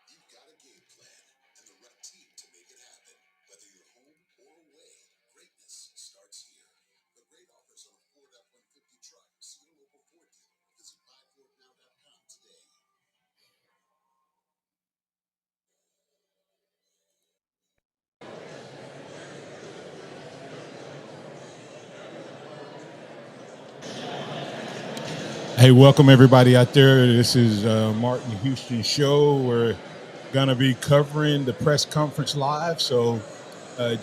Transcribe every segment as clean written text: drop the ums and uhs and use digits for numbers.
You've got a game plan and the right team to make it happen. Whether you're home or away, greatness starts here. The great offers on a Ford F-150 truck. See your local Ford dealer. Visit buyfordnow.com today. Hey, welcome everybody out there. This is Martin Houston Show. We're gonna be covering the press conference live, so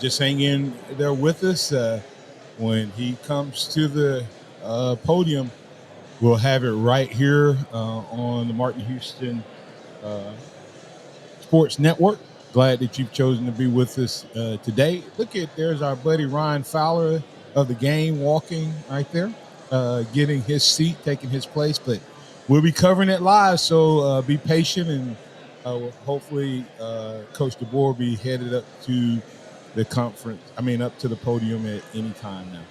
just hang in there with us. When he comes to the podium, we'll have it right here on the Martin Houston Sports Network. Glad that you've chosen to be with us today. There's our buddy Ryan Fowler of the game walking right there, getting his seat, taking his place. But we'll be covering it live, so be patient, and hopefully Coach DeBoer will be headed up to the up to the podium at any time now.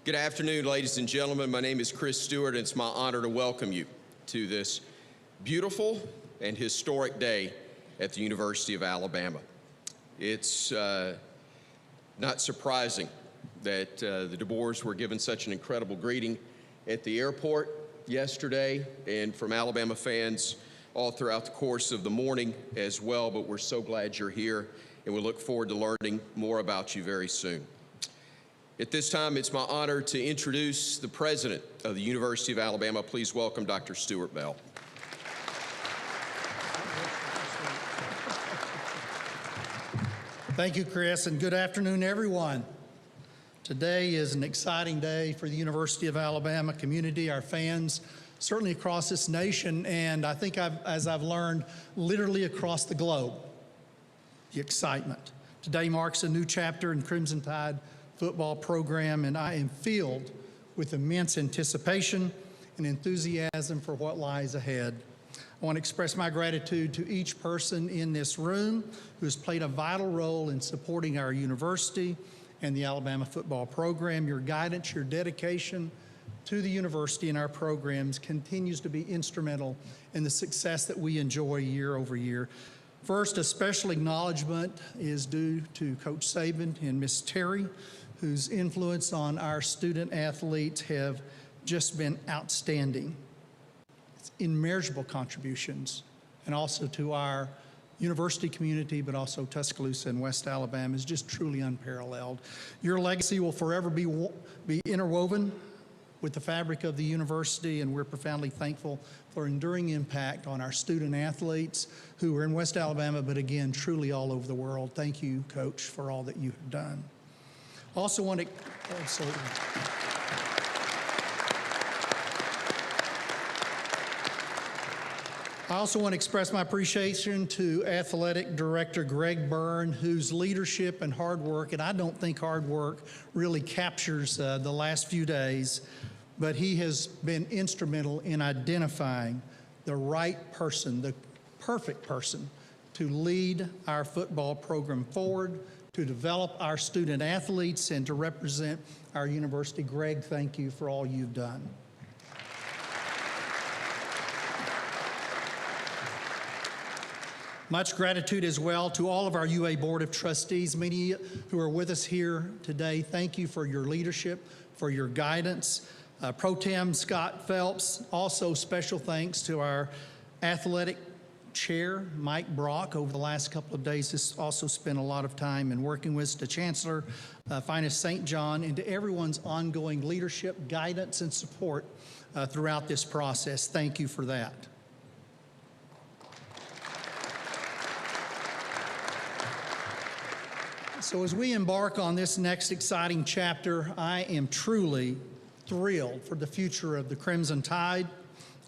Good afternoon, ladies and gentlemen. My name is Chris Stewart, and it's my honor to welcome you to this beautiful and historic day at the University of Alabama. It's not surprising that the DeBoers were given such an incredible greeting at the airport yesterday, and from Alabama fans all throughout the course of the morning as well, but we're so glad you're here, and we look forward to learning more about you very soon. At this time, it's my honor to introduce the president of the University of Alabama. Please welcome Dr. Stuart Bell. Thank you, Chris, and good afternoon, everyone. Today is an exciting day for the University of Alabama community, our fans, certainly across this nation, and I think as I've learned, literally across the globe, the excitement. Today marks a new chapter in Crimson Tide football program, and I am filled with immense anticipation and enthusiasm for what lies ahead. I want to express my gratitude to each person in this room who has played a vital role in supporting our university and the Alabama football program. Your guidance, your dedication to the university and our programs continues to be instrumental in the success that we enjoy year over year. First, a special acknowledgement is due to Coach Saban and Miss Terry, whose influence on our student athletes have just been outstanding. It's immeasurable contributions, and also to our university community, but also Tuscaloosa and West Alabama is just truly unparalleled. Your legacy will forever be interwoven with the fabric of the university, and we're profoundly thankful for enduring impact on our student athletes who are in West Alabama, but again, truly all over the world. Thank you, Coach, for all that you have done. Also want to, absolutely. I also want to express my appreciation to Athletic Director Greg Byrne, whose leadership and hard work, and I don't think hard work really captures the last few days, but he has been instrumental in identifying the right person, the perfect person to lead our football program forward, to develop our student athletes, and to represent our university. Greg, thank you for all you've done. Much gratitude as well to all of our UA Board of Trustees, many who are with us here today. Thank you for your leadership, for your guidance. Pro Tem Scott Phelps, also special thanks to our athletic chair, Mike Brock, over the last couple of days has also spent a lot of time in working with us, to Chancellor Finus St. John, and to everyone's ongoing leadership, guidance, and support throughout this process. Thank you for that. So as we embark on this next exciting chapter, I am truly thrilled for the future of the Crimson Tide.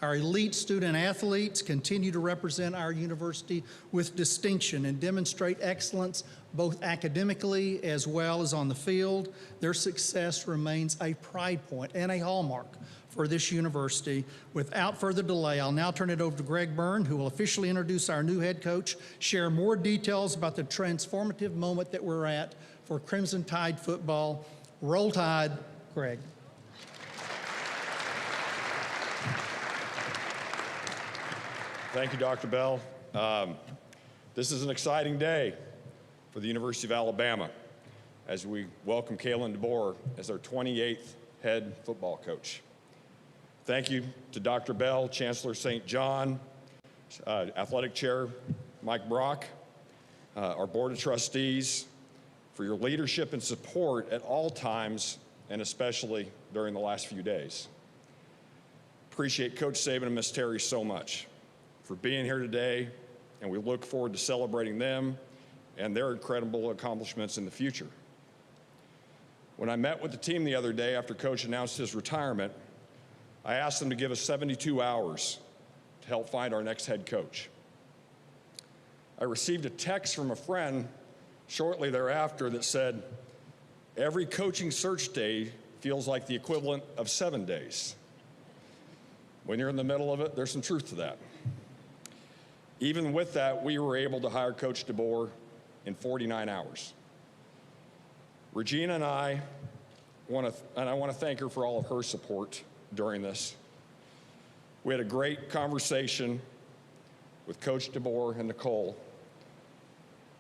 Our elite student athletes continue to represent our university with distinction and demonstrate excellence both academically as well as on the field. Their success remains a pride point and a hallmark for this university. Without further delay, I'll now turn it over to Greg Byrne, who will officially introduce our new head coach, share more details about the transformative moment that we're at for Crimson Tide football. Roll Tide, Greg. Thank you, Dr. Bell. This is an exciting day for the University of Alabama as we welcome Kalen DeBoer as our 28th head football coach. Thank you to Dr. Bell, Chancellor St. John, Athletic Chair Mike Brock, our Board of Trustees, for your leadership and support at all times, and especially during the last few days. Appreciate Coach Saban and Ms. Terry so much for being here today, and we look forward to celebrating them and their incredible accomplishments in the future. When I met with the team the other day after Coach announced his retirement, I asked them to give us 72 hours to help find our next head coach. I received a text from a friend shortly thereafter that said, "Every coaching search day feels like the equivalent of 7 days." When you're in the middle of it, there's some truth to that. Even with that, we were able to hire Coach DeBoer in 49 hours. Regina and I want to thank her for all of her support during this. We had a great conversation with Coach DeBoer and Nicole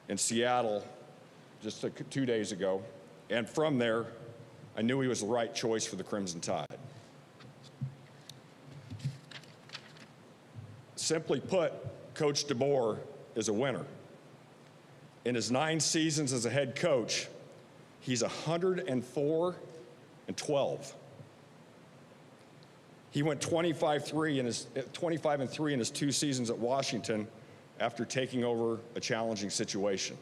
in Seattle just 2 days ago, and from there, I knew he was the right choice for the Crimson Tide. Simply put, Coach DeBoer is a winner. In his 9 seasons as a head coach, he's 104-12. He went 25-3 in his 2 seasons at Washington after taking over a challenging situation.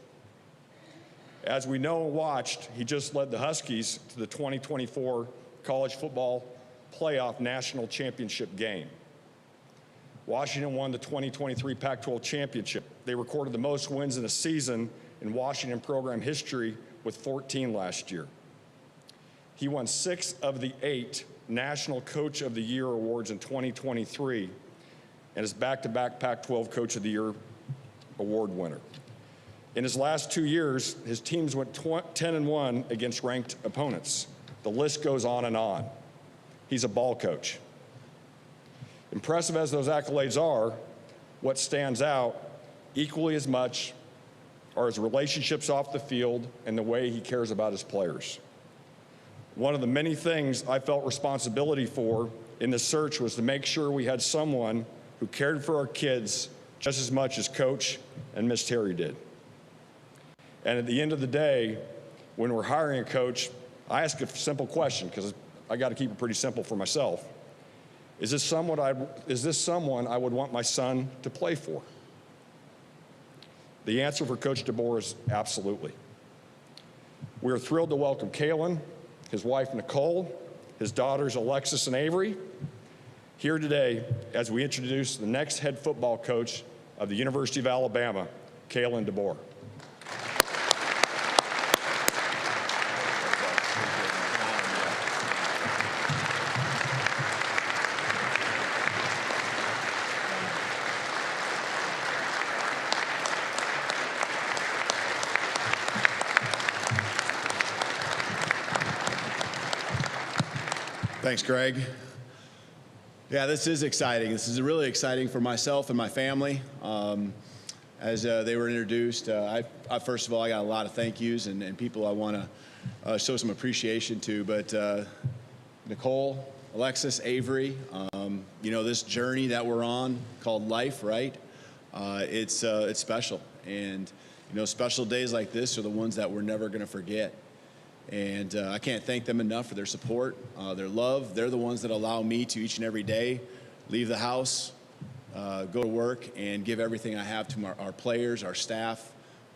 As we know and watched, he just led the Huskies to the 2024 College Football Playoff National Championship game. Washington won the 2023 Pac-12 championship. They recorded the most wins in a season in Washington program history with 14 last year. He won 6 of the 8 National Coach of the Year awards in 2023 and is back-to-back Pac-12 Coach of the Year award winner. In his last 2 years, his teams went 10-1 against ranked opponents. The list goes on and on. He's a ball coach. Impressive as those accolades are, what stands out equally as much are his relationships off the field and the way he cares about his players. One of the many things I felt responsibility for in this search was to make sure we had someone who cared for our kids just as much as Coach and Miss Terry did. And at the end of the day, when we're hiring a coach, I ask a simple question, because I got to keep it pretty simple for myself. Is this someone I would want my son to play for? The answer for Coach DeBoer is absolutely. We are thrilled to welcome Kalen, his wife Nicole, his daughters Alexis and Avery, here today as we introduce the next head football coach of the University of Alabama, Kalen DeBoer. Thanks, Greg. Yeah, this is exciting. This is really exciting for myself and my family. As they were introduced, first of all, I got a lot of thank yous and people I want to show some appreciation to. But Nicole, Alexis, Avery, this journey that we're on called life, right? It's special. And, special days like this are the ones that we're never going to forget. And I can't thank them enough for their support, their love. They're the ones that allow me to each and every day leave the house, go to work, and give everything I have to our players, our staff,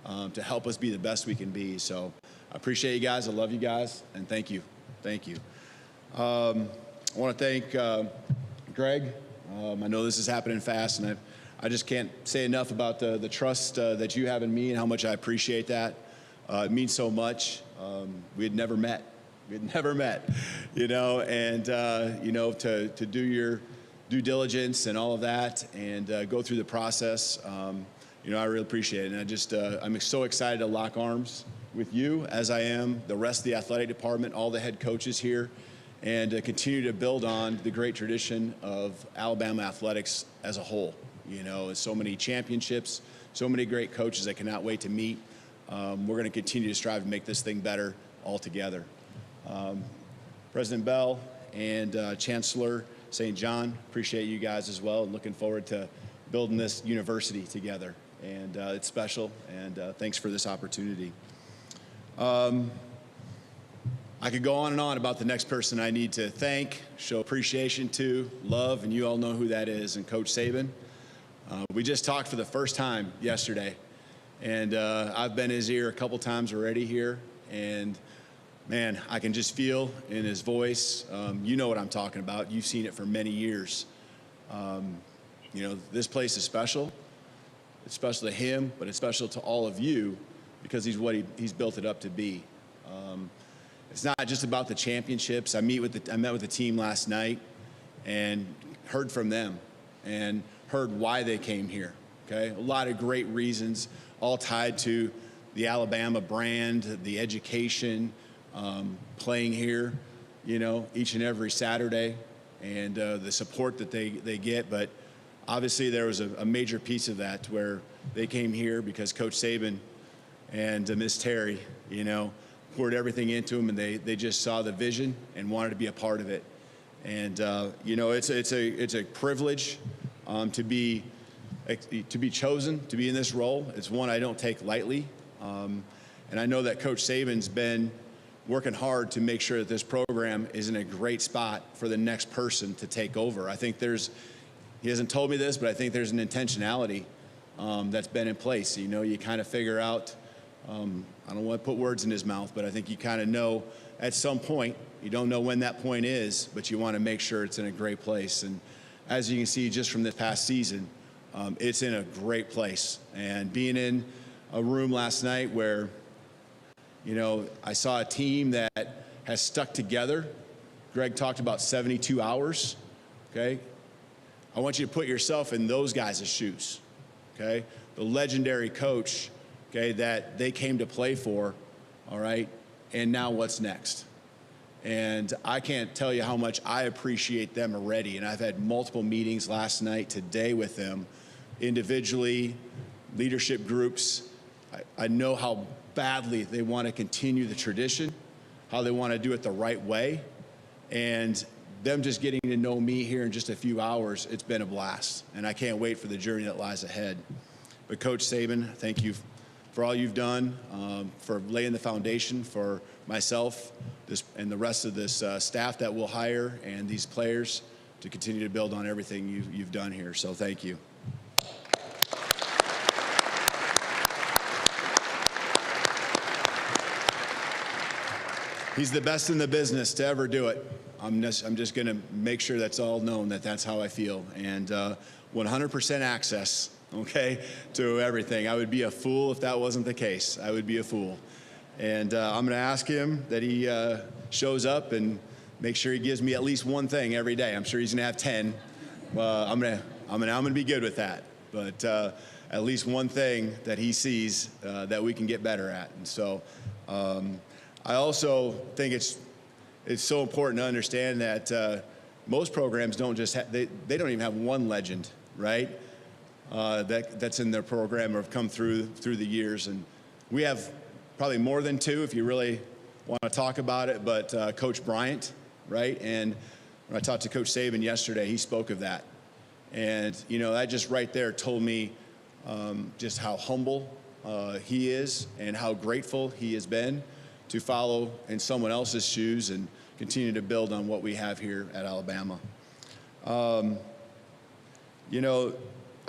to help us be the best we can be. So I appreciate you guys. I love you guys, and thank you. Thank you. I want to thank Greg. I know this is happening fast, and I just can't say enough about the trust that you have in me and how much I appreciate that. It means so much. We had never met. And, to do your due diligence and all of that and go through the process, I really appreciate it. And I'm so excited to lock arms with you, as I am the rest of the athletic department, all the head coaches here, and continue to build on the great tradition of Alabama athletics as a whole. So many championships, so many great coaches I cannot wait to meet. We're going to continue to strive to make this thing better all together. President Bell and Chancellor St. John, appreciate you guys as well, and looking forward to building this university together. And it's special, and thanks for this opportunity. I could go on and on about the next person I need to thank, show appreciation to, love, and you all know who that is, and Coach Saban. We just talked for the first time yesterday. And I've been in his ear a couple times already here, and man, I can just feel in his voice. You know what I'm talking about. You've seen it for many years. This place is special. It's special to him, but it's special to all of you because he's what he's built it up to be. It's not just about the championships. I met with the team last night and heard from them and heard why they came here. Okay, a lot of great reasons, all tied to the Alabama brand, the education, playing here, each and every Saturday, and the support that they get. But obviously there was a major piece of that where they came here because Coach Saban and Miss Terry, poured everything into them, and they just saw the vision and wanted to be a part of it. And it's a privilege to be chosen to be in this role. It's one I don't take lightly. And I know that Coach Saban's been working hard to make sure that this program is in a great spot for the next person to take over. I think he hasn't told me this, but I think there's an intentionality that's been in place. You kind of figure out, I don't want to put words in his mouth, but I think you kind of know at some point, you don't know when that point is, but you want to make sure it's in a great place. And as you can see just from this past season, it's in a great place. And being in a room last night where, I saw a team that has stuck together. Greg talked about 72 hours, okay? I want you to put yourself in those guys' shoes, okay? The legendary coach, okay, that they came to play for, all right? And now what's next? And I can't tell you how much I appreciate them already. And I've had multiple meetings last night, today with them, individually, leadership groups. I know how badly they want to continue the tradition, how they want to do it the right way. And them just getting to know me here in just a few hours, it's been a blast. And I can't wait for the journey that lies ahead. But Coach Saban, thank you for all you've done, for laying the foundation for myself and the rest of this staff that we'll hire and these players to continue to build on everything you've done here. So thank you. He's the best in the business to ever do it. I'm just going to make sure that's all known, that's how I feel. And 100% access, okay, to everything. I would be a fool if that wasn't the case. I would be a fool. And I'm going to ask him that he shows up and make sure he gives me at least one thing every day. I'm sure he's going to have 10. I'm going to be good with that. But at least one thing that he sees that we can get better at. And so I also think it's it's so important to understand that most programs don't just they don't even have one legend, right? That's in their program or have come through the years, and we have probably more than two if you really want to talk about it. But Coach Bryant, right? And when I talked to Coach Saban yesterday, he spoke of that, and that just right there told me just how humble he is and how grateful he has been to follow in someone else's shoes and continue to build on what we have here at Alabama. I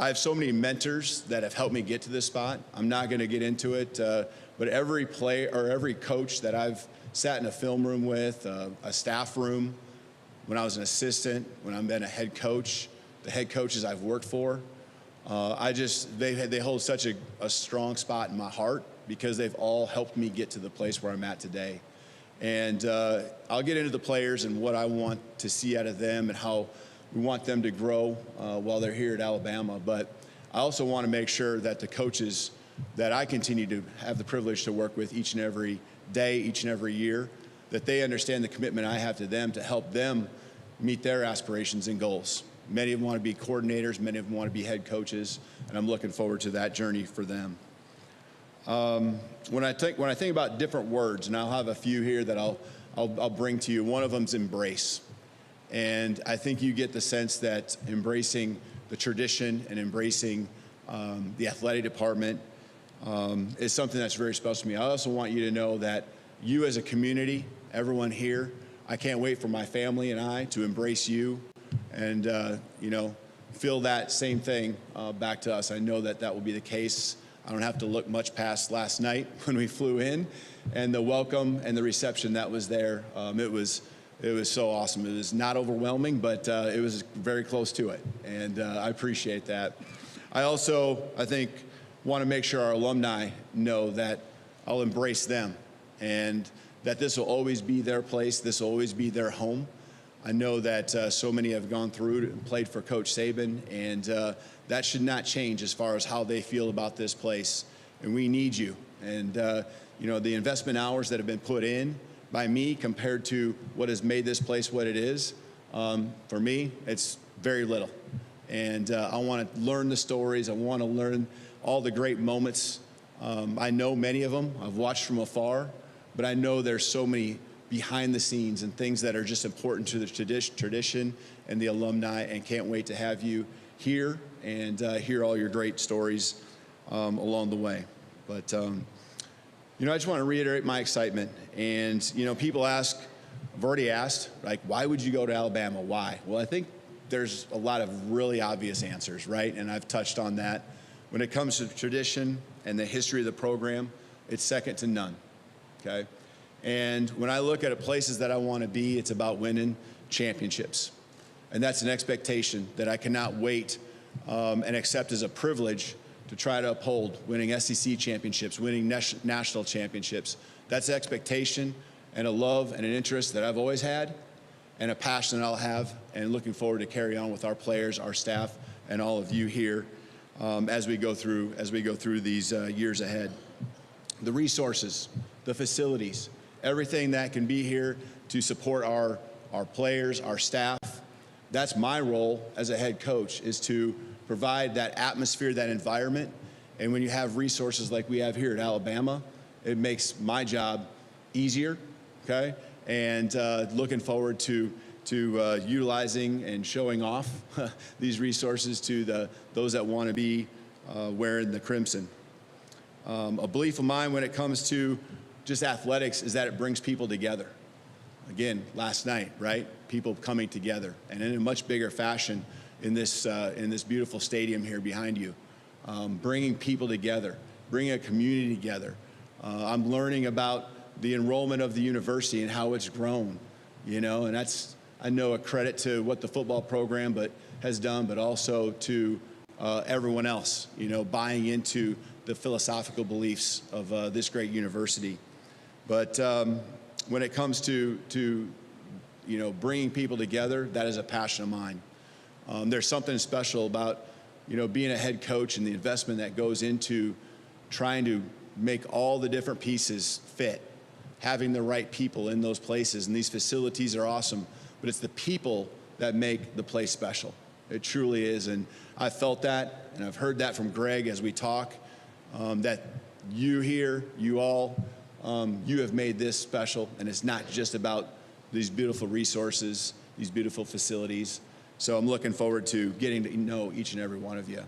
have so many mentors that have helped me get to this spot. I'm not going to get into it, but every player or every coach that I've sat in a film room with, a staff room, when I was an assistant, when I've been a head coach, the head coaches I've worked for, they hold such a strong spot in my heart because they've all helped me get to the place where I'm at today. And I'll get into the players and what I want to see out of them and how we want them to grow while they're here at Alabama. But I also want to make sure that the coaches that I continue to have the privilege to work with each and every day, each and every year, that they understand the commitment I have to them to help them meet their aspirations and goals. Many of them want to be coordinators, many of them want to be head coaches, and I'm looking forward to that journey for them. When I think about different words, and I'll have a few here that I'll bring to you. One of them's embrace, and I think you get the sense that embracing the tradition and embracing the athletic department is something that's very special to me. I also want you to know that you as a community, everyone here, I can't wait for my family and I to embrace you and feel that same thing back to us. I know that will be the case. I don't have to look much past last night when we flew in and the welcome and the reception that was there. It was so awesome. It was not overwhelming, but it was very close to it, and I appreciate that. I think, want to make sure our alumni know that I'll embrace them and that this will always be their place, this will always be their home. I know that so many have gone through and played for Coach Saban, and that should not change as far as how they feel about this place. And we need you. And, the investment hours that have been put in by me compared to what has made this place what it is, for me, it's very little. And I want to learn the stories. I want to learn all the great moments. I know many of them. I've watched from afar. But I know there's so many behind the scenes and things that are just important to the tradition and the alumni, and can't wait to have you here and hear all your great stories along the way. But, I just want to reiterate my excitement. And, people ask, I've already asked, like, why would you go to Alabama? Why? Well, I think there's a lot of really obvious answers, right? And I've touched on that. When it comes to tradition and the history of the program, it's second to none. Okay, and when I look at places that I want to be, it's about winning championships, and that's an expectation that I cannot wait and accept as a privilege to try to uphold. Winning SEC championships, winning national championships, that's an expectation and a love and an interest that I've always had, and a passion that I'll have, and looking forward to carry on with our players, our staff, and all of you here as we go through these years ahead. The resources, the facilities, everything that can be here to support our players, our staff. That's my role as a head coach, is to provide that atmosphere, that environment. And when you have resources like we have here at Alabama, it makes my job easier, okay? And looking forward to utilizing and showing off these resources to those that want to be wearing the crimson. A belief of mine when it comes to just athletics is that it brings people together. Again, last night, right? People coming together, and in a much bigger fashion in this beautiful stadium here behind you, bringing people together, bringing a community together. I'm learning about the enrollment of the university and how it's grown, and that's, I know, a credit to what the football program has done, but also to everyone else, buying into the philosophical beliefs of this great university. But when it comes to bringing people together, that is a passion of mine. There's something special about being a head coach and the investment that goes into trying to make all the different pieces fit. having the right people in those places. And these facilities are awesome, but it's the people that make the place special. It truly is. And I felt that, and I've heard that from Greg as we talk, that you here, you all, you have made this special. And it's not just about these beautiful resources, these beautiful facilities. So I'm looking forward to getting to know each and every one of you.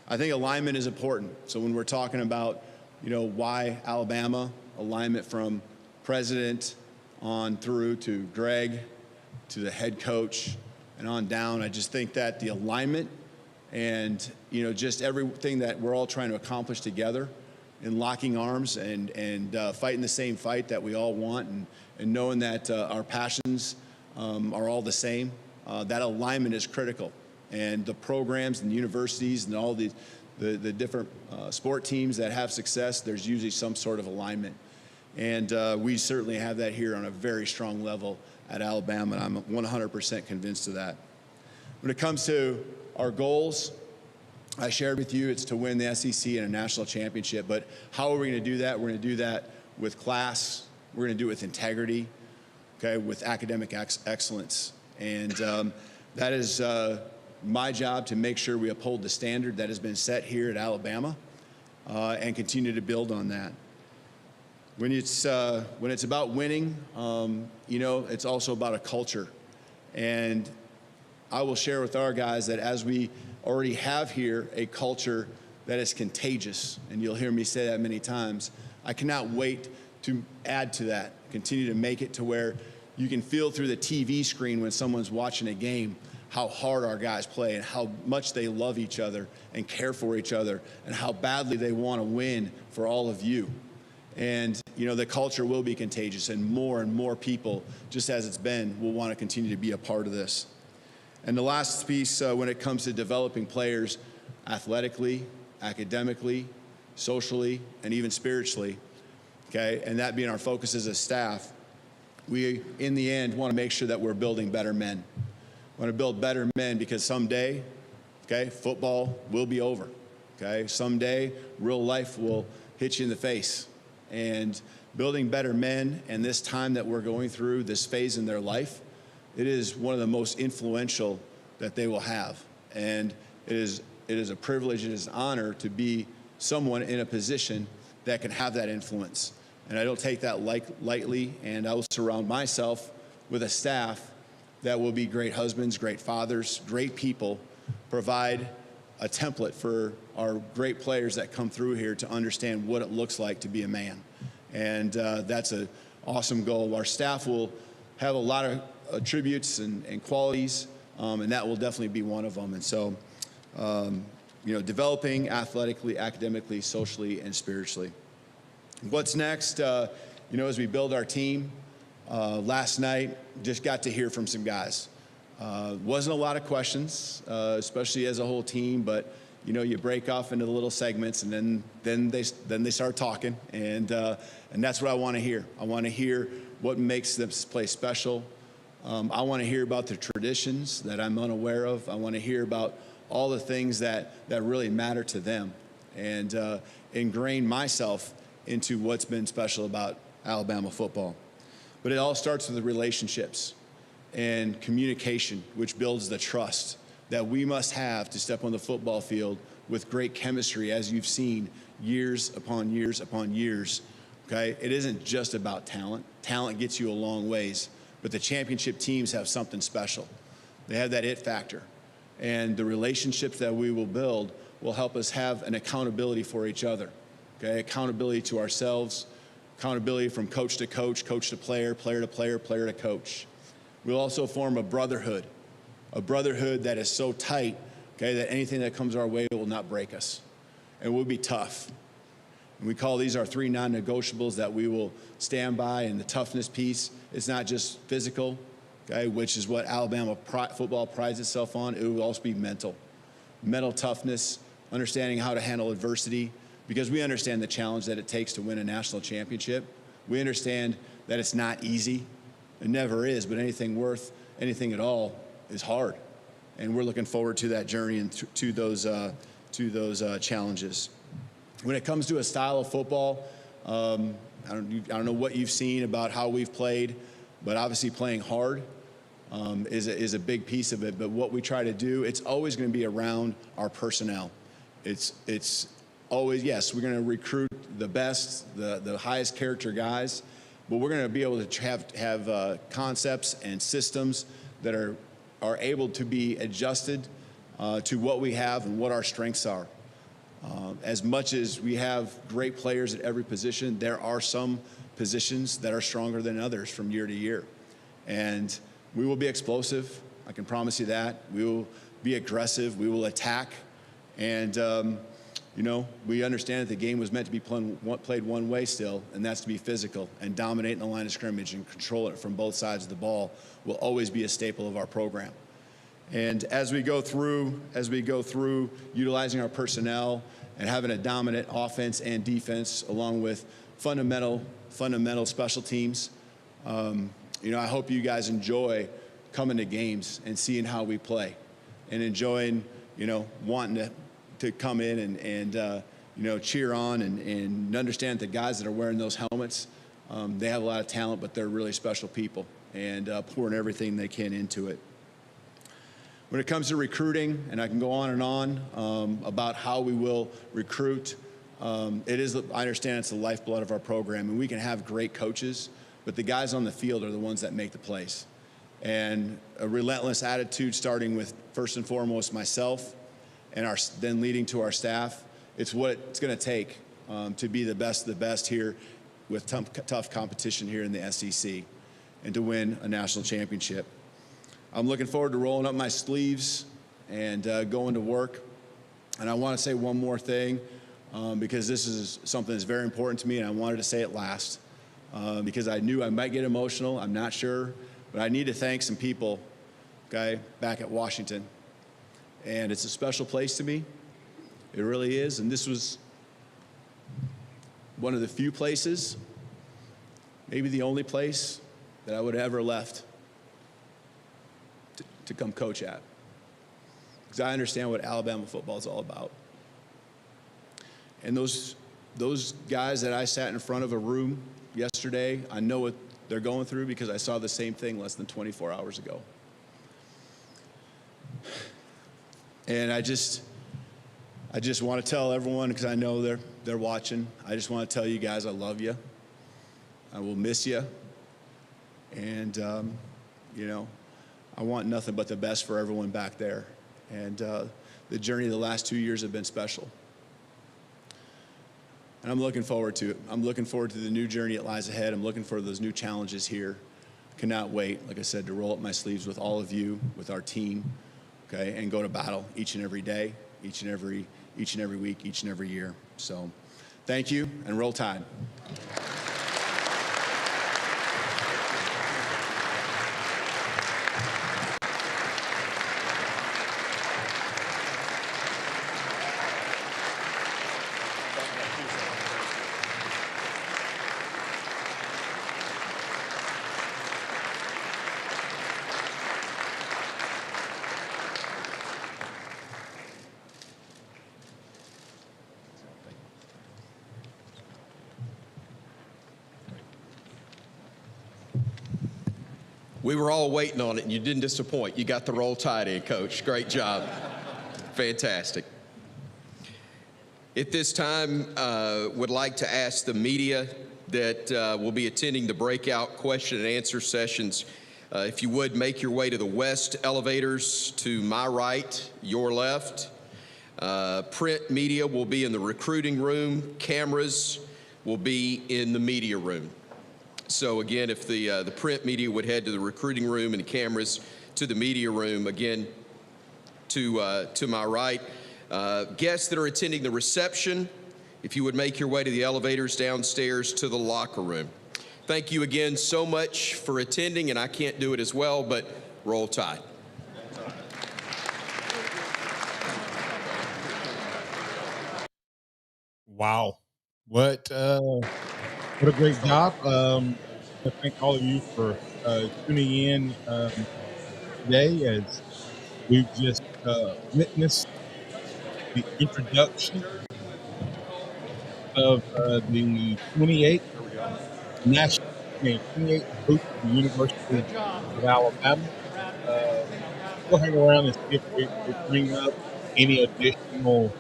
I think alignment is important. So when we're talking about, why Alabama, alignment from president on through to Greg, to the head coach, and on down, I just think that the alignment and, just everything that we're all trying to accomplish together in locking arms and fighting the same fight that we all want and knowing that our passions are all the same, that alignment is critical. And the programs and the universities and all the different sport teams that have success, there's usually some sort of alignment. And we certainly have that here on a very strong level at Alabama, and I'm 100% convinced of that. When it comes to our goals, I shared with you it's to win the SEC and a national championship, but how are we going to do that? We're going to do that with class. We're going to do it with integrity, okay, with academic excellence. And that is my job to make sure we uphold the standard that has been set here at Alabama and continue to build on that. When it's about winning, it's also about a culture. And I will share with our guys that as we already have here a culture that is contagious, and you'll hear me say that many times, I cannot wait to add to that, continue to make it to where you can feel through the TV screen when someone's watching a game how hard our guys play and how much they love each other and care for each other and how badly they want to win for all of you. And, the culture will be contagious, and more people, just as it's been, will want to continue to be a part of this. And the last piece, when it comes to developing players athletically, academically, socially, and even spiritually, okay, and that being our focus as a staff, we, in the end, want to make sure that we're building better men. We want to build better men because someday, okay, football will be over, okay? Someday, real life will hit you in the face. And building better men and this time that we're going through, this phase in their life, it is one of the most influential that they will have. And it is a privilege, it is an honor to be someone in a position that can have that influence. And I don't take that lightly, and I will surround myself with a staff that will be great husbands, great fathers, great people, provide a template for our great players that come through here to understand what it looks like to be a man. And that's an awesome goal. Our staff will have a lot of attributes and qualities, and that will definitely be one of them. And so, developing athletically, academically, socially, and spiritually. What's next? As we build our team, last night, just got to hear from some guys. Wasn't a lot of questions, especially as a whole team, but you break off into the little segments, and then they start talking, and that's what I want to hear. I want to hear what makes this place special. I want to hear about the traditions that I'm unaware of. I want to hear about all the things that really matter to them, and ingrain myself into what's been special about Alabama football. But it all starts with the relationships and communication, which builds the trust that we must have to step on the football field with great chemistry, as you've seen years upon years upon years, okay? It isn't just about talent. Talent gets you a long ways, but the championship teams have something special. They have that it factor. And the relationships that we will build will help us have an accountability for each other, okay? Accountability to ourselves, accountability from coach to coach, coach to player, player to player, player to coach. We'll also form a brotherhood that is so tight, okay, that anything that comes our way will not break us. And we'll be tough. And we call these our 3 non-negotiables that we will stand by. And the toughness piece is not just physical, okay, which is what Alabama football prides itself on. It will also be mental. Mental toughness, understanding how to handle adversity, because we understand the challenge that it takes to win a national championship. We understand that it's not easy. It never is, but anything worth anything at all is hard. And we're looking forward to that journey and to those challenges. When it comes to a style of football, I don't know what you've seen about how we've played, but obviously playing hard is a big piece of it. But what we try to do, it's always going to be around our personnel. It's always, yes, we're going to recruit the best, the highest character guys, but we're going to be able to have concepts and systems that are able to be adjusted to what we have and what our strengths are. As much as we have great players at every position, there are some positions that are stronger than others from year to year. And we will be explosive. I can promise you that. We will be aggressive. We will attack. And, you know, we understand that the game was meant to be played one way still, and that's to be physical and dominate in the line of scrimmage and control it from both sides of the ball will always be a staple of our program. And as we go through utilizing our personnel and having a dominant offense and defense along with fundamental special teams, you know, I hope you guys enjoy coming to games and seeing how we play and enjoying, you know, wanting to come in and you know, cheer on and understand that the guys that are wearing those helmets, they have a lot of talent, but they're really special people and pouring everything they can into it. When it comes to recruiting, and I can go on and on about how we will recruit, I understand it's the lifeblood of our program, and we can have great coaches, but the guys on the field are the ones that make the plays. And a relentless attitude, starting with first and foremost myself, and then leading to our staff. It's what it's going to take to be the best of the best here with tough competition here in the SEC and to win a national championship. I'm looking forward to rolling up my sleeves and going to work. And I want to say one more thing because this is something that's very important to me, and I wanted to say it last because I knew I might get emotional. I'm not sure, but I need to thank some people, okay, back at Washington. And it's a special place to me. It really is. And this was one of the few places, maybe the only place that I would have ever left to come coach at. Because I understand what Alabama football is all about. And those guys that I sat in front of a room yesterday, I know what they're going through because I saw the same thing less than 24 hours ago. And I just want to tell everyone, because I know they're watching, I just want to tell you guys I love you. I will miss you. And, you know, I want nothing but the best for everyone back there. And the journey of the last 2 years have been special. And I'm looking forward to it. I'm looking forward to the new journey that lies ahead. I'm looking for those new challenges here. Cannot wait, like I said, to roll up my sleeves with all of you, with our team, okay, and go to battle each and every day, each and every week, each and every year. So thank you, and roll Tide. We were all waiting on it, and you didn't disappoint. You got the roll Tide in, Coach. Great job. Fantastic. At this time, would like to ask the media that will be attending the breakout question and answer sessions, if you would make your way to the west elevators to my right, your left. Print media will be in the recruiting room. Cameras will be in the media room. So again, if the print media would head to the recruiting room and the cameras to the media room, again, to my right. Guests that are attending the reception, if you would make your way to the elevators downstairs to the locker room. Thank you again so much for attending, and I can't do it as well, but roll Tide. Wow. What a great job. I thank all of you for tuning in today as we've just witnessed the introduction of the 28th national game, 28th boot to the University of Alabama. We'll hang around and see if they bring up any additional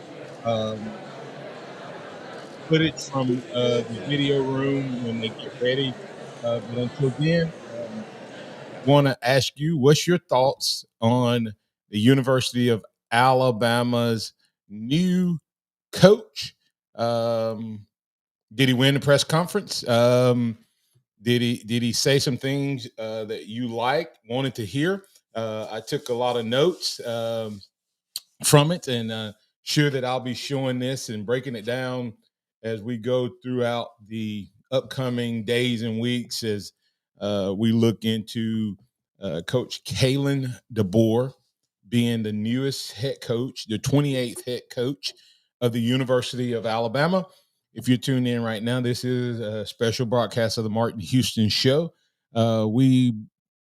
um, footage from the video room when they get ready. But until then, want to ask you, what's your thoughts on the University of Alabama's new coach? Did he win the press conference? Did he say some things that you liked, wanted to hear? I took a lot of notes from it, and sure that I'll be showing this and breaking it down as we go throughout the upcoming days and weeks as we look into Coach Kalen DeBoer being the newest head coach, the 28th head coach of the University of Alabama. If you're tuned in right now, this is a special broadcast of the Martin Houston Show. We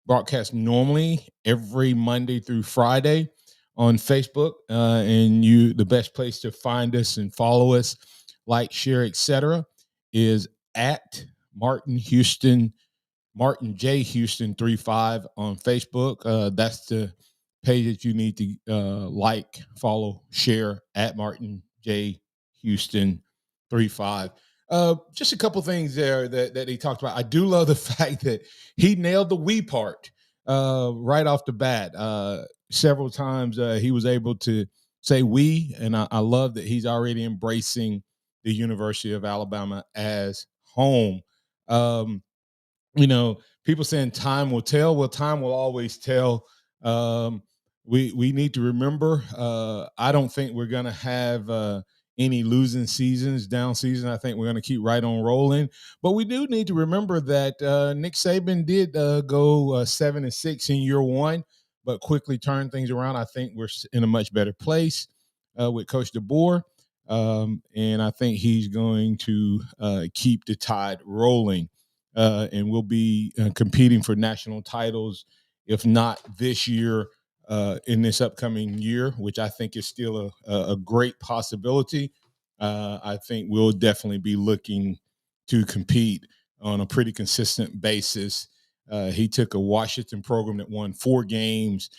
broadcast normally every Monday through Friday on Facebook, and the best place to find us and follow us, like, share, etc., is at Martin J. Houston 35 on Facebook. That's the page that you need to like, follow, share, at Martin J. Houston 35. Just a couple things there that he talked about. I do love the fact that he nailed the we part right off the bat. Several times he was able to say we, and I love that he's already embracing the University of Alabama as home. People saying time will tell. Well, time will always tell. We need to remember. I don't think we're going to have any losing seasons, down season. I think we're going to keep right on rolling. But we do need to remember that Nick Saban did go 7-6 in year one, but quickly turned things around. I think we're in a much better place with Coach DeBoer. And I think he's going to keep the tide rolling. And we'll be competing for national titles, if not this year, in this upcoming year, which I think is still a great possibility. I think we'll definitely be looking to compete on a pretty consistent basis. He took a Washington program that won 4 games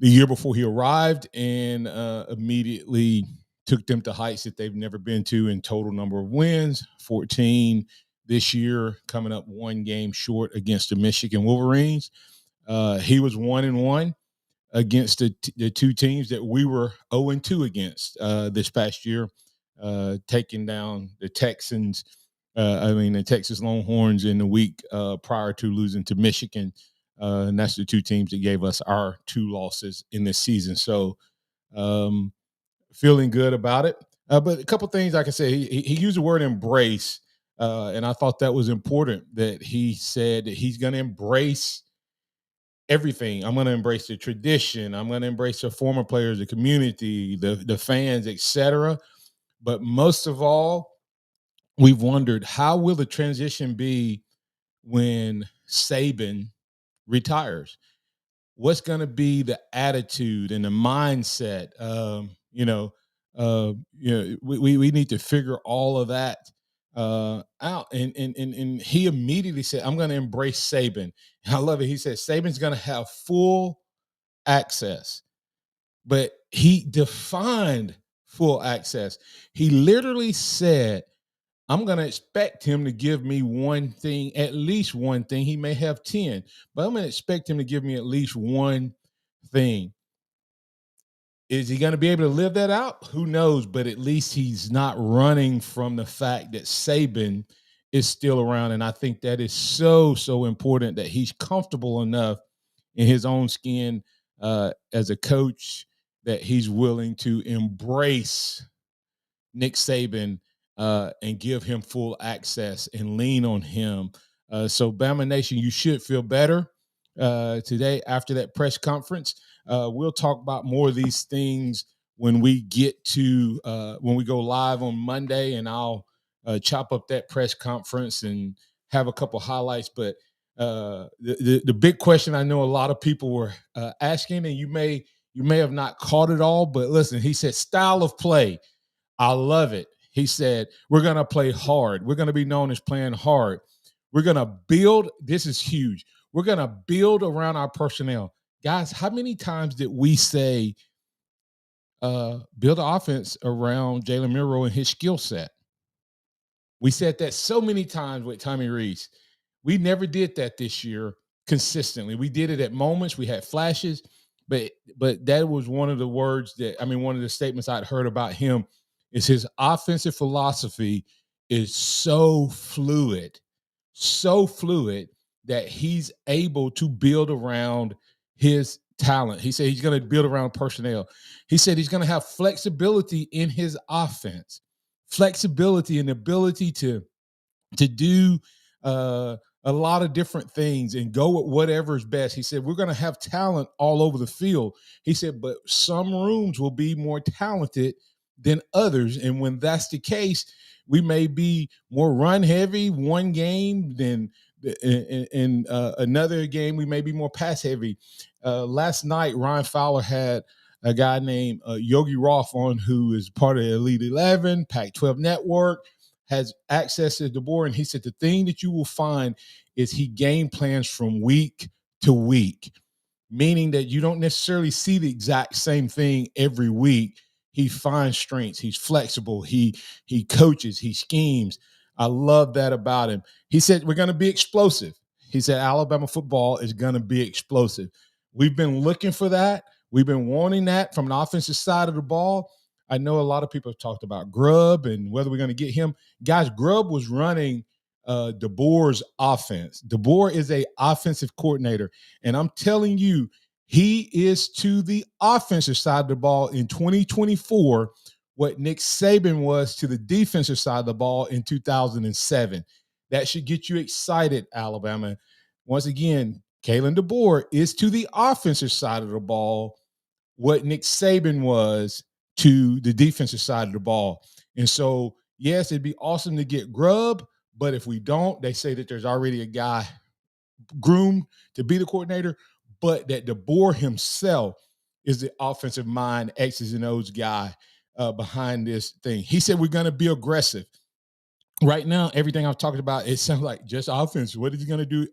the year before he arrived and immediately took them to heights that they've never been to in total number of wins, 14 this year, coming up 1 game short against the Michigan Wolverines. He was 1-1 against the 2 teams that we were 0-2 against this past year, taking down the Texans. The Texas Longhorns in the week prior to losing to Michigan. And that's the 2 teams that gave us our 2 losses in this season. So feeling good about it. But a couple things I can say, he used the word embrace. And I thought that was important, that he said that he's going to embrace everything. I'm going to embrace the tradition. I'm going to embrace the former players, the community, the fans, etc. But most of all, we've wondered, how will the transition be when Saban retires? What's going to be the attitude and the mindset? We need to figure all of that out. And he immediately said, I'm going to embrace Saban. And I love it. He said, Saban's going to have full access, but he defined full access. He literally said, I'm going to expect him to give me one thing, at least one thing. He may have 10, but I'm going to expect him to give me at least one thing. Is he going to be able to live that out? Who knows? But at least he's not running from the fact that Saban is still around. And I think that is so, so important, that he's comfortable enough in his own skin as a coach that he's willing to embrace Nick Saban and give him full access and lean on him. So Bama Nation, you should feel better today after that press conference. We'll talk about more of these things when we get to when we go live on Monday, and I'll chop up that press conference and have a couple highlights. But the big question I know a lot of people were asking, and you may have not caught it all, but listen, he said style of play. I love it. He said, we're going to play hard. We're going to be known as playing hard. We're going to build. This is huge. We're going to build around our personnel. Guys, how many times did we say build an offense around Jalen Milroe and his skill set? We said that so many times with Tommy Rees. We never did that this year consistently. We did it at moments. We had flashes, but that was one of the words one of the statements I'd heard about him is his offensive philosophy is so fluid that he's able to build around his talent. He said he's going to build around personnel. He said he's going to have flexibility in his offense, flexibility and ability to do a lot of different things and go with whatever is best. He said, we're going to have talent all over the field. He said, but some rooms will be more talented than others. And when that's the case, we may be more run heavy one game than in another game. We may be more pass heavy. Last night, Ryan Fowler had a guy named Yogi Roth on, who is part of the Elite 11, Pac-12 Network, has access to DeBoer, and he said the thing that you will find is he game plans from week to week, meaning that you don't necessarily see the exact same thing every week. He finds strengths. He's flexible. He coaches. He schemes. I love that about him. He said we're going to be explosive. He said Alabama football is going to be explosive. We've been looking for that. We've been wanting that from an offensive side of the ball. I know a lot of people have talked about Grubb and whether we're going to get him. Guys, Grubb was running DeBoer's offense. DeBoer is an offensive coordinator, and I'm telling you, he is to the offensive side of the ball in 2024 what Nick Saban was to the defensive side of the ball in 2007. That should get you excited, Alabama. Once again, Kalen DeBoer is to the offensive side of the ball what Nick Saban was to the defensive side of the ball. And so, yes, it'd be awesome to get Grubb, but if we don't, they say that there's already a guy groomed to be the coordinator, but that DeBoer himself is the offensive mind, X's and O's guy behind this thing. He said we're going to be aggressive. Right now, everything I've talked about, it sounds like just offense. What is he going to do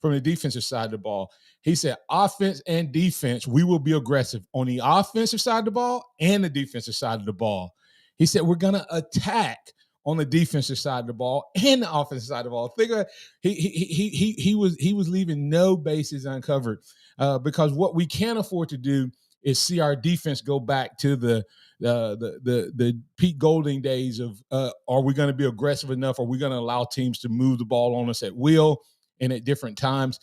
from the defensive side of the ball? He said offense and defense, we will be aggressive on the offensive side of the ball and the defensive side of the ball. He said we're going to attack on the defensive side of the ball and the offensive side of the ball. Figure he was leaving no bases uncovered because what we can't afford to do is see our defense go back to the Pete Golding days of are we going to be aggressive enough? Are we going to allow teams to move the ball on us at will and at different times?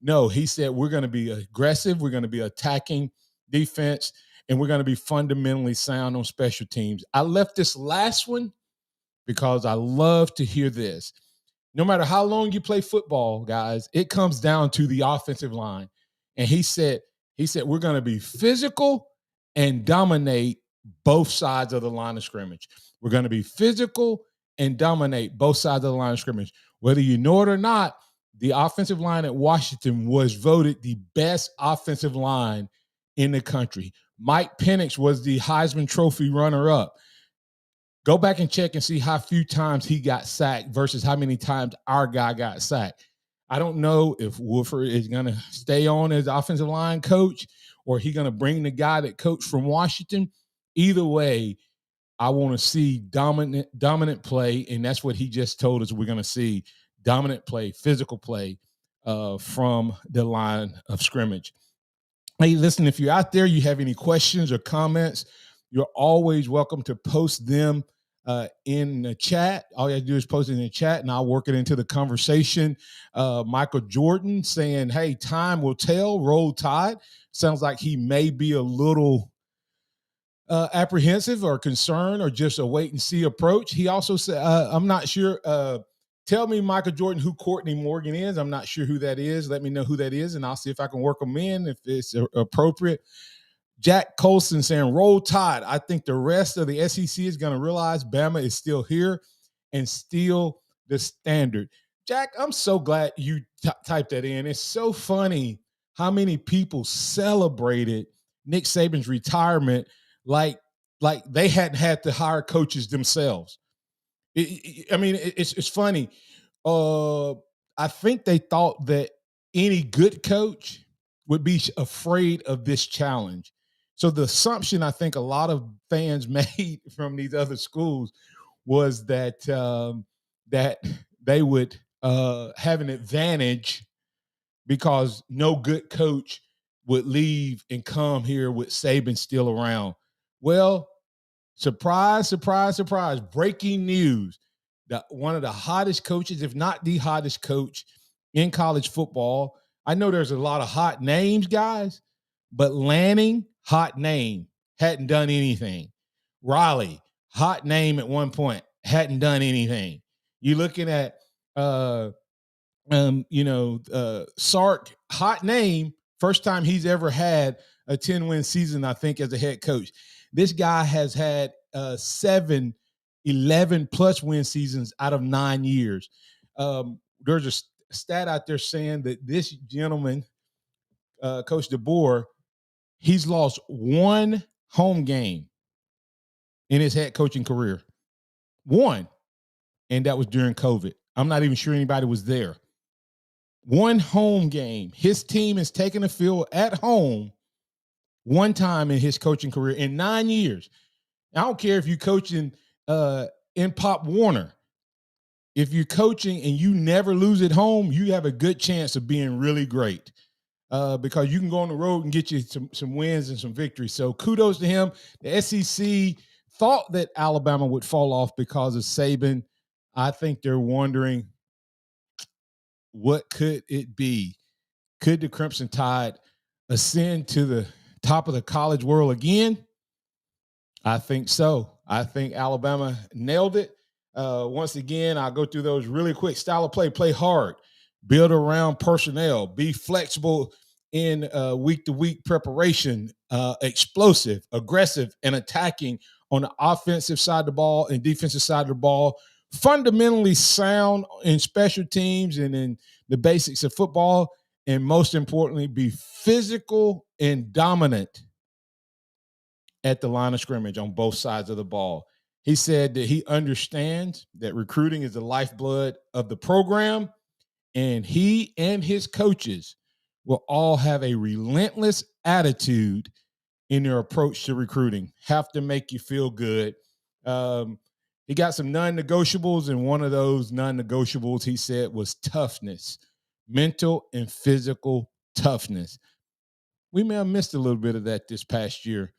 No, he said we're going to be aggressive. We're going to be attacking defense, and we're going to be fundamentally sound on special teams. I left this last one because I love to hear this. No matter how long you play football, guys, it comes down to the offensive line. And he said we're going to be physical and dominate both sides of the line of scrimmage. We're going to be physical and dominate both sides of the line of scrimmage. Whether you know it or not, the offensive line at Washington was voted the best offensive line in the country. Mike Penix was the Heisman Trophy runner-up. Go back and check and see how few times he got sacked versus how many times our guy got sacked. I don't know if Wolford is going to stay on as offensive line coach or he going to bring the guy that coached from Washington. Either way, I want to see dominant play, and that's what he just told us we're going to see, dominant play, physical play from the line of scrimmage. Hey, listen, if you're out there, you have any questions or comments, you're always welcome to post them in the chat. All you have to do is post it in the chat, and I'll work it into the conversation. Michael Jordan saying, hey, time will tell, roll tide. Sounds like he may be a little apprehensive or concerned or just a wait-and-see approach. He also said, I'm not sure. Tell me, Michael Jordan, who Courtney Morgan is. I'm not sure who that is. Let me know who that is, and I'll see if I can work them in if it's appropriate. Jack Colson saying, roll tide. I think the rest of the SEC is going to realize Bama is still here and still the standard. Jack, I'm so glad you typed that in. It's so funny how many people celebrated Nick Saban's retirement like they hadn't had to hire coaches themselves. It's funny. I think they thought that any good coach would be afraid of this challenge. So the assumption I think a lot of fans made from these other schools was that that they would have an advantage because no good coach would leave and come here with Saban still around. Well, surprise, surprise, surprise. Breaking news. One of the hottest coaches, if not the hottest coach in college football. I know there's a lot of hot names, guys, but Lanning, hot name, hadn't done anything. Riley, hot name at one point, hadn't done anything. You're looking at Sark, hot name, first time he's ever had a 10-win season, I think, as a head coach. This guy has had 11+ win seasons out of 9 years. There's a stat out there saying that this gentleman, Coach DeBoer, he's lost one home game in his head coaching career. One. And that was during COVID. I'm not even sure anybody was there. One home game. His team has taken the field at home one time in his coaching career in 9 years. I don't care if you're coaching in Pop Warner. If you're coaching and you never lose at home, you have a good chance of being really great because you can go on the road and get you some wins and some victories. So kudos to him. The SEC thought that Alabama would fall off because of Saban. I think they're wondering, what could it be? Could the Crimson Tide ascend to the top of the college world again? I think so. I think Alabama nailed it. Once again, I'll go through those really quick. Style of play hard, build around personnel, be flexible in week-to-week preparation, explosive, aggressive, and attacking on the offensive side of the ball and defensive side of the ball, fundamentally sound in special teams and in the basics of football, and most importantly, be physical and dominant at the line of scrimmage on both sides of the ball. He said that he understands that recruiting is the lifeblood of the program, and he and his coaches will all have a relentless attitude in their approach to recruiting. Have to make you feel good. He got some non-negotiables, and one of those non-negotiables, he said, was toughness, mental and physical toughness. We may have missed a little bit of that this past year.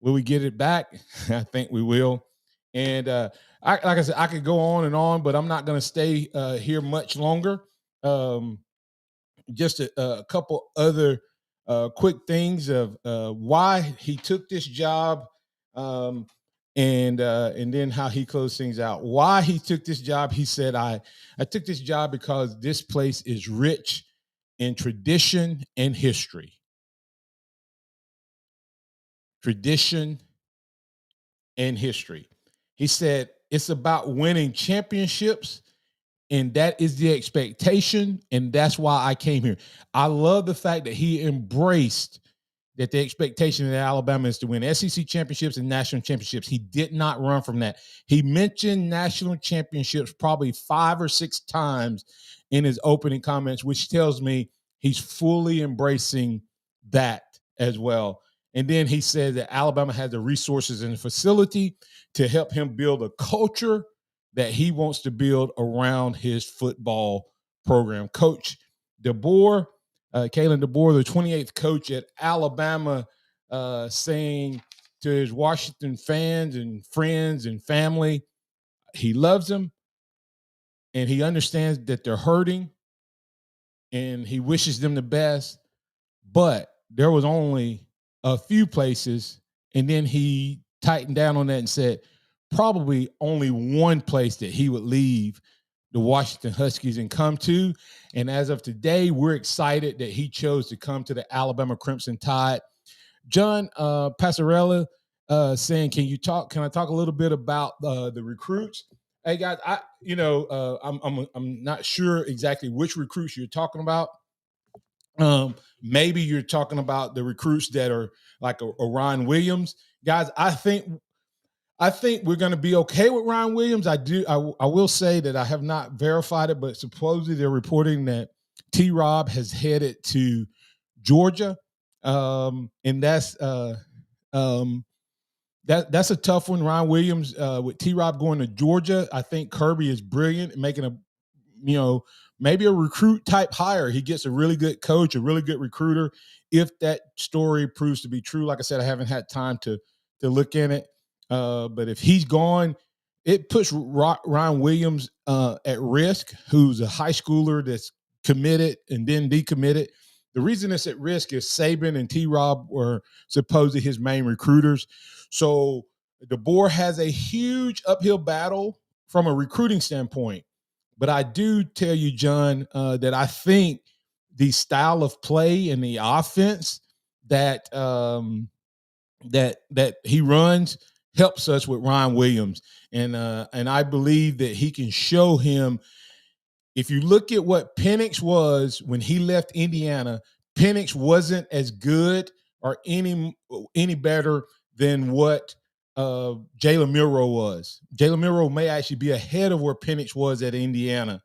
Will we get it back? I think we will. And like I said, I could go on and on, but I'm not going to stay here much longer. Just a couple other quick things of why he took this job, and then how he closed things out. Why he took this job, he said, I took this job because this place is rich in tradition and history. Tradition and history. He said, it's about winning championships, and that is the expectation, and that's why I came here. I love the fact that he embraced that the expectation in Alabama is to win SEC championships and national championships. He did not run from that. He mentioned national championships probably 5 or 6 times in his opening comments, which tells me he's fully embracing that as well. And then he said that Alabama has the resources and the facility to help him build a culture that he wants to build around his football program. Coach DeBoer, Kalen DeBoer, the 28th coach at Alabama, saying to his Washington fans and friends and family, he loves them and he understands that they're hurting and he wishes them the best. But there was only a few places, and then he tightened down on that and said probably only one place that he would leave the Washington Huskies and come to. And as of today, we're excited that he chose to come to the Alabama Crimson Tide. John Passarella saying, can I talk a little bit about the recruits? Hey guys, I'm not sure exactly which recruits you're talking about. Maybe you're talking about the recruits that are like a Ryan Williams. Guys, I think I think we're going to be okay with Ryan Williams. I will say that I have not verified it, but supposedly they're reporting that T-Rob has headed to Georgia, and that's that's a tough one. Ryan Williams with T-Rob going to Georgia. I think Kirby is brilliant, making a maybe a recruit type hire. He gets a really good coach, a really good recruiter. If that story proves to be true, like I said, I haven't had time to look in it. But if he's gone, it puts Ryan Williams at risk, who's a high schooler that's committed and then decommitted. The reason it's at risk is Saban and T-Rob were supposedly his main recruiters. So DeBoer has a huge uphill battle from a recruiting standpoint. But I do tell you, John, that I think the style of play and the offense that that he runs helps us with Ryan Williams, and I believe that he can show him. If you look at what Penix was when he left Indiana, Penix wasn't as good or any better than what Jalen Milroe was. Jalen Milroe may actually be ahead of where Penix was at Indiana.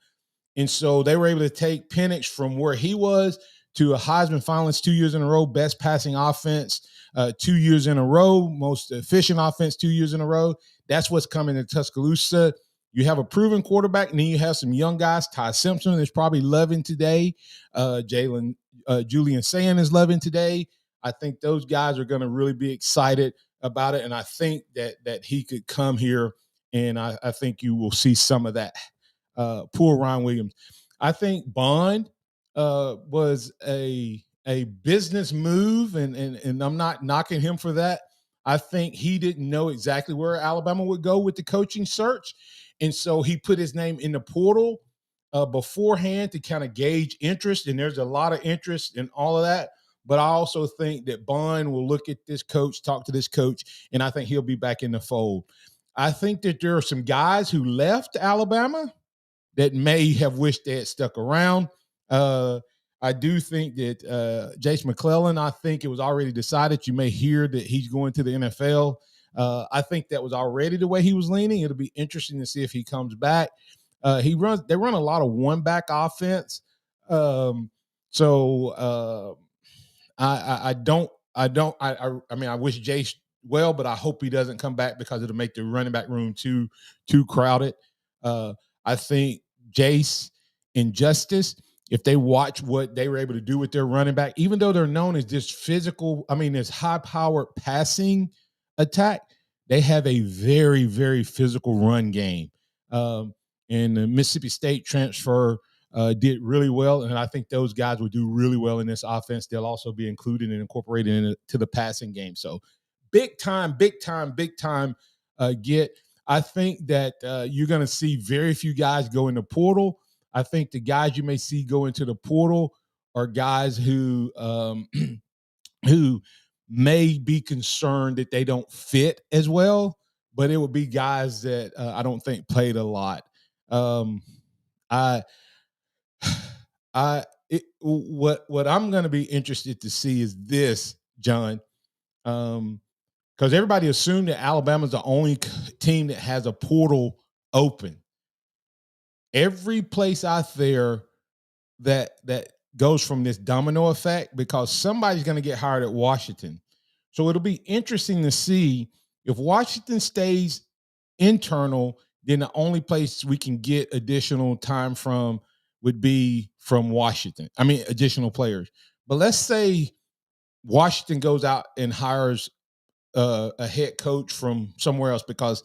And so they were able to take Penix from where he was to a Heisman finalist 2 years in a row, best passing offense 2 years in a row, most efficient offense 2 years in a row. That's what's coming to Tuscaloosa. You have a proven quarterback, and then you have some young guys. Ty Simpson is probably loving today. Julian Sand is loving today. I think those guys are going to really be excited about it, and I think that he could come here, and I think you will see some of that. Poor Ryan Williams. I think Bond was a business move, and I'm not knocking him for that. I think he didn't know exactly where Alabama would go with the coaching search, and so he put his name in the portal beforehand to kind of gauge interest, and there's a lot of interest in all of that. But I also think that Bond will look at this coach, talk to this coach, and I think he'll be back in the fold. I think that there are some guys who left Alabama that may have wished they had stuck around. I do think that Jace McClellan, I think it was already decided. You may hear that he's going to the NFL. I think that was already the way he was leaning. It'll be interesting to see if he comes back. They run a lot of one-back offense. I mean, I wish Jace well, but I hope he doesn't come back because it'll make the running back room too crowded. I think Jace and Justice, if they watch what they were able to do with their running back, even though they're known as this physical, this high-powered passing attack, they have a very, very physical run game. And the Mississippi State transfer did really well, and I think those guys will do really well in this offense. They'll also be included and incorporated into the passing game. So big time get. I think that you're going to see very few guys go in the portal. I think the guys you may see go into the portal are guys who who may be concerned that they don't fit as well, but it would be guys that I don't think played a lot. What I'm going to be interested to see is this, John, because everybody assumed that Alabama's the only team that has a portal open. Every place out there that goes from this domino effect, because somebody's going to get hired at Washington. So it'll be interesting to see if Washington stays internal, then the only place we can get additional time from would be from Washington. Additional players. But let's say Washington goes out and hires a head coach from somewhere else, because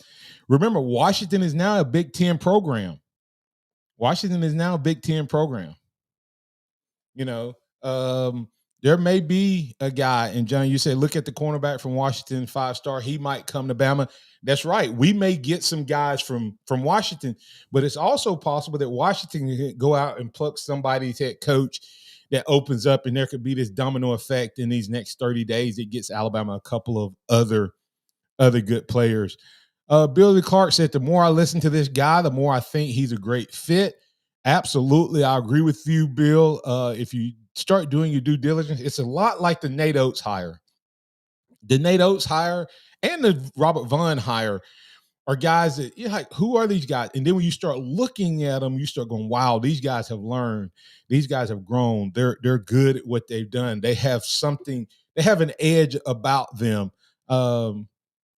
remember, Washington is now a Big Ten program. There may be a guy, and John, you said, look at the cornerback from Washington, 5-star. He might come to Bama. That's right. We may get some guys from Washington, but it's also possible that Washington can go out and pluck somebody's head coach that opens up, and there could be this domino effect in these next 30 days that gets Alabama a couple of other good players. Billy Clark said, the more I listen to this guy, the more I think he's a great fit. Absolutely. I agree with you, Bill. If you start doing your due diligence, it's a lot like the Nate Oates hire. The Nate Oates hire and the Robert Vaughn hire are guys that you're like, who are these guys? And then when you start looking at them, you start going, wow, these guys have learned. These guys have grown. They're good at what they've done. They have something. They have an edge about them.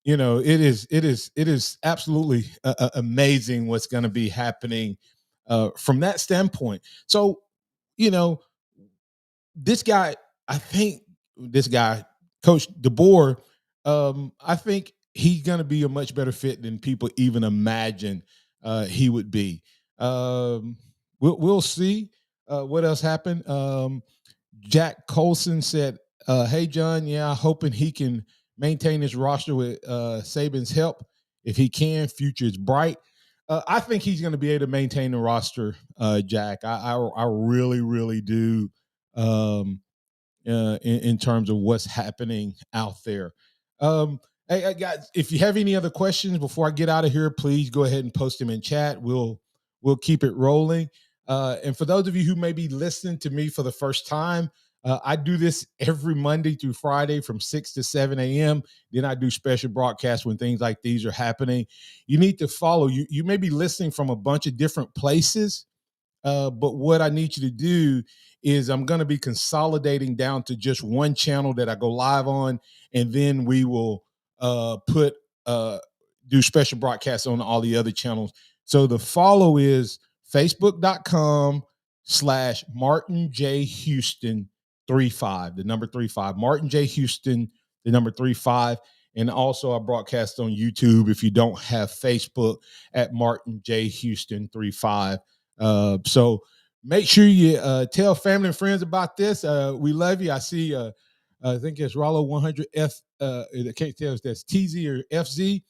It is absolutely amazing what's going to be happening from that standpoint. So, this guy, Coach DeBoer, I think he's going to be a much better fit than people even imagine he would be. We'll see what else happened. Jack Colson said, "Hey John, yeah, hoping he can maintain his roster with Saban's help. If he can, future is bright." I think he's going to be able to maintain the roster, Jack. I really, really do. In terms of what's happening out there. Hey, guys, if you have any other questions before I get out of here, please go ahead and post them in chat. We'll keep it rolling. And for those of you who may be listening to me for the first time, I do this every Monday through Friday from 6 to 7 a.m. Then I do special broadcasts when things like these are happening. You need to follow. You may be listening from a bunch of different places. But what I need you to do is I'm going to be consolidating down to just one channel that I go live on, and then we will do special broadcasts on all the other channels. So the follow is facebook.com/Martin J. Houston 35, the number 35, Martin J. Houston, the number 35. And also I broadcast on YouTube if you don't have Facebook at Martin J. Houston 35. So make sure you tell family and friends about this. We love you. I see, I think it's Rollo 100F. I can't tell if that's TZ or FZ.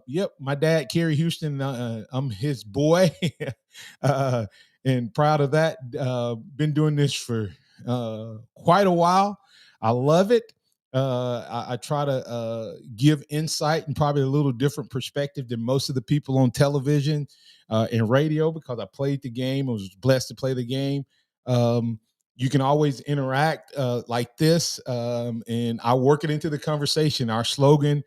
Yep, my dad, Kerry Houston. I'm his boy, and proud of that. Been doing this for quite a while. I love it. I try to give insight and probably a little different perspective than most of the people on television and radio, because I played the game. I was blessed to play the game. You can always interact like this, and I work it into the conversation. Our slogan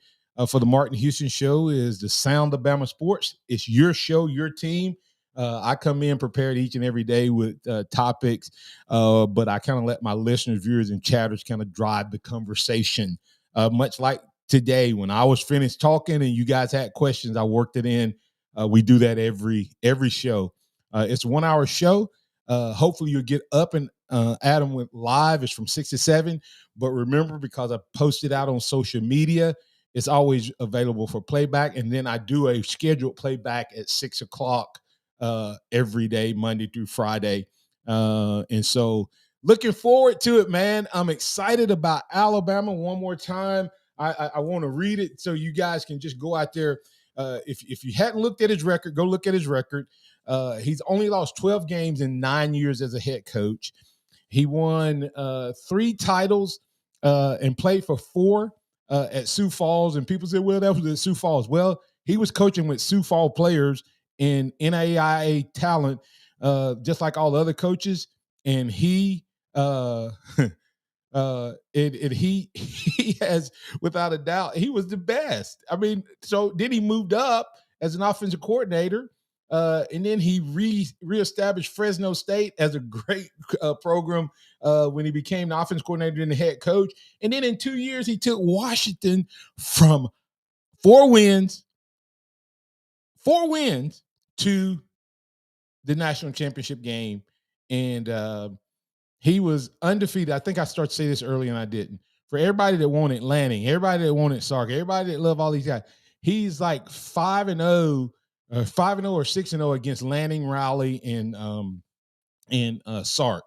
for the Martin Houston Show is the sound of Bama sports. It's your show, your team. I come in prepared each and every day with topics, but I kind of let my listeners, viewers, and chatters kind of drive the conversation. Much like today, when I was finished talking and you guys had questions, I worked it in. We do that every show. It's a 1 hour show. Hopefully you'll get up and Adam went live. It's from 6 to 7. But remember, because I posted out on social media, it's always available for playback. And then I do a scheduled playback at 6 o'clock every day, Monday through Friday. And so looking forward to it, man. I'm excited about Alabama. One more time, I want to read it so you guys can just go out there. If you hadn't looked at his record, go look at his record. He's only lost 12 games in 9 years as a head coach. He won 3 titles and played for 4 at Sioux Falls. And people say, well, that was at Sioux Falls. Well, he was coaching with Sioux Falls players and NAIA talent, just like all the other coaches. And he he has, without a doubt, he was the best. I mean, so then he moved up as an offensive coordinator, and then he reestablished Fresno State as a great program when he became the offensive coordinator and the head coach. And then in 2 years, he took Washington from 4 wins to the national championship game, and he was undefeated. I think I started to say this early and I didn't. For everybody that wanted Lanning, everybody that wanted Sark, everybody that loved all these guys, he's like 5-0 or 6-0 against Lanning, Rowley, and Sark.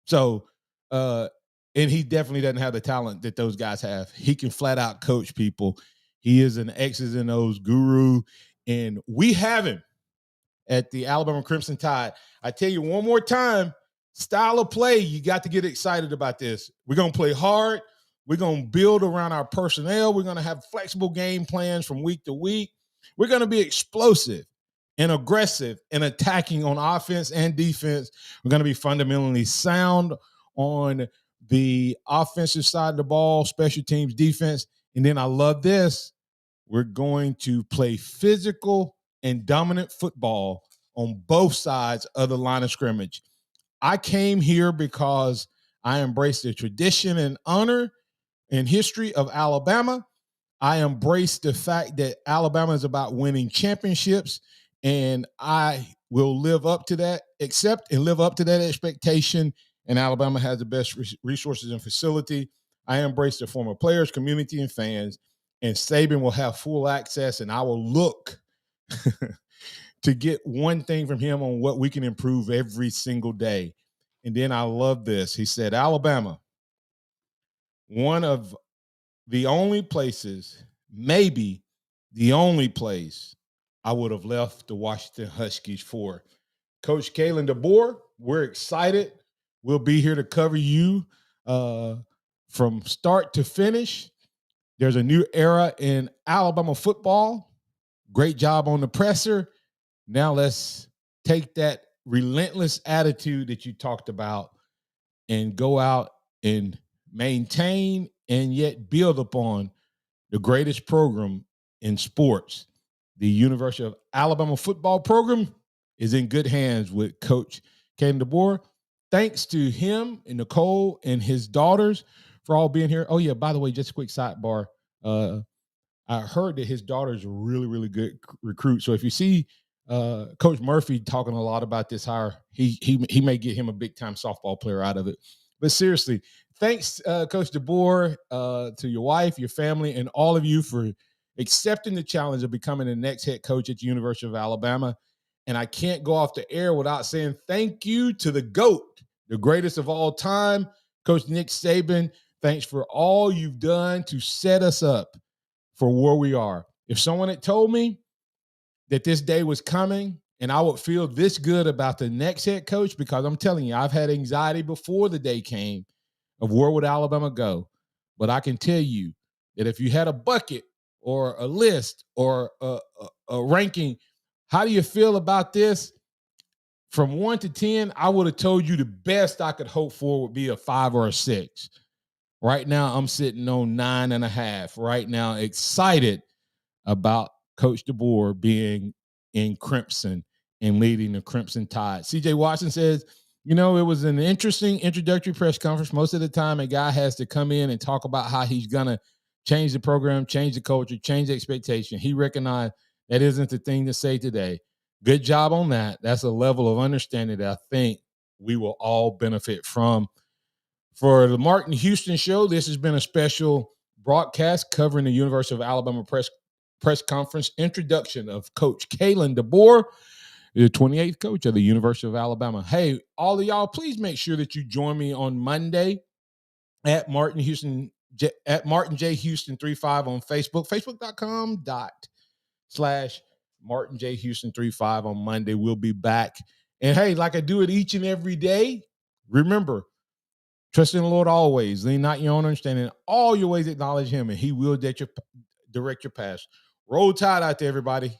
So, and he definitely doesn't have the talent that those guys have. He can flat out coach people. He is an X's and O's guru, and we have him at the Alabama Crimson Tide. I tell you one more time, style of play, you got to get excited about this. We're going to play hard. We're going to build around our personnel. We're going to have flexible game plans from week to week. We're going to be explosive and aggressive and attacking on offense and defense. We're going to be fundamentally sound on the offensive side of the ball, special teams, defense, And then I love this. We're going to play physical and dominant football on both sides of the line of scrimmage. I came here because I embrace the tradition and honor and history of Alabama. I embrace the fact that Alabama is about winning championships, and I will live up to that, accept and live up to that expectation. And Alabama has the best resources and facility. I embrace the former players, community, and fans. And Saban will have full access, and I will look to get one thing from him on what we can improve every single day. And then I love this. He said, Alabama, one of the only places, maybe the only place I would have left the Washington Huskies for. Coach Kalen DeBoer, we're excited. We'll be here to cover you from start to finish. There's a new era in Alabama football. Great job on the presser. Now let's take that relentless attitude that you talked about and go out and maintain and yet build upon the greatest program in sports. The University of Alabama football program is in good hands with Coach Kalen DeBoer. Thanks to him and Nicole and his daughters for all being here. Oh, yeah, by the way, just a quick sidebar. I heard that his daughter is a really, really good recruit. So if you see Coach Murphy talking a lot about this hire, he may get him a big-time softball player out of it. But seriously, thanks, Coach DeBoer, to your wife, your family, and all of you for accepting the challenge of becoming the next head coach at the University of Alabama. And I can't go off the air without saying thank you to the GOAT, the greatest of all time, Coach Nick Saban. Thanks for all you've done to set us up for where we are. If someone had told me that this day was coming and I would feel this good about the next head coach, because I'm telling you, I've had anxiety before the day came of where would Alabama go. But I can tell you that if you had a bucket or a list or a ranking, how do you feel about this? From 1 to 10, I would have told you the best I could hope for would be a 5 or a 6. Right now, I'm sitting on 9.5. Right now, excited about Coach DeBoer being in Crimson and leading the Crimson Tide. CJ Watson says, it was an interesting introductory press conference. Most of the time, a guy has to come in and talk about how he's going to change the program, change the culture, change the expectation. He recognized that isn't the thing to say today. Good job on that. That's a level of understanding that I think we will all benefit from. For the Martin Houston Show, this has been a special broadcast covering the University of Alabama press conference introduction of Coach Kalen DeBoer, the 28th coach of the University of Alabama. Hey, all of y'all, please make sure that you join me on Monday at Martin J. Houston 35 on Facebook, facebook.com/Martin J. Houston 35 on Monday. We'll be back. And hey, like I do it each and every day, remember, trust in the Lord always. Lean not your own understanding. All your ways acknowledge him, and he will direct your path. Roll Tide out there, everybody.